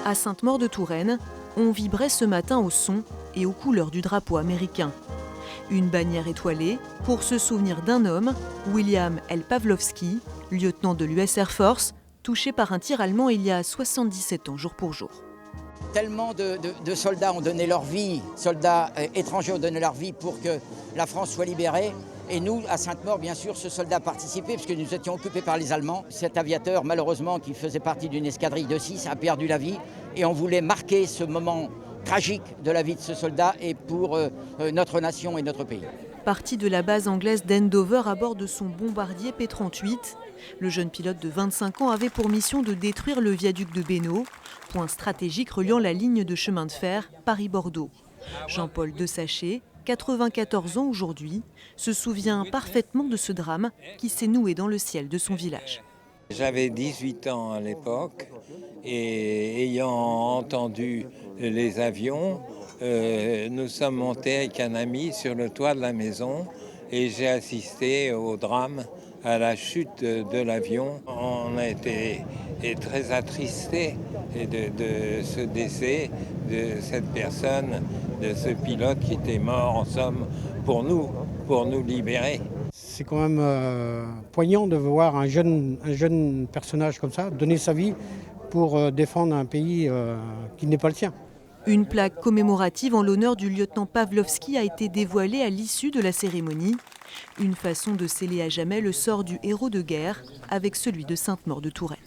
À Sainte-Maure-de-Touraine, on vibrait ce matin au son et aux couleurs du drapeau américain. Une bannière étoilée pour se souvenir d'un homme, William L. Pawlowski, lieutenant de l'US Air Force, touché par un tir allemand il y a 77 ans jour pour jour. Tellement de soldats ont donné leur vie, soldats étrangers ont donné leur vie pour que la France soit libérée. Et nous, à Sainte-Maure, bien sûr, ce soldat a participé puisque nous étions occupés par les Allemands. Cet aviateur, malheureusement, qui faisait partie d'une escadrille de 6, a perdu la vie. Et on voulait marquer ce moment tragique de la vie de ce soldat et pour notre nation et notre pays. Parti de la base anglaise d'Andover à bord de son bombardier P-38, le jeune pilote de 25 ans avait pour mission de détruire le viaduc de Bénaud, point stratégique reliant la ligne de chemin de fer Paris-Bordeaux. Jean-Paul Dessachet, 94 ans aujourd'hui, se souvient parfaitement de ce drame qui s'est noué dans le ciel de son village. J'avais 18 ans à l'époque et ayant entendu les avions, nous sommes montés avec un ami sur le toit de la maison et j'ai assisté au drame, à la chute de l'avion. On a été très attristés de ce décès de cette personne, de ce pilote qui était mort en somme pour nous libérer. C'est quand même poignant de voir un jeune personnage comme ça donner sa vie pour défendre un pays qui n'est pas le sien. Une plaque commémorative en l'honneur du lieutenant Pawlowski a été dévoilée à l'issue de la cérémonie. Une façon de sceller à jamais le sort du héros de guerre avec celui de Sainte-Maure-de-Touraine.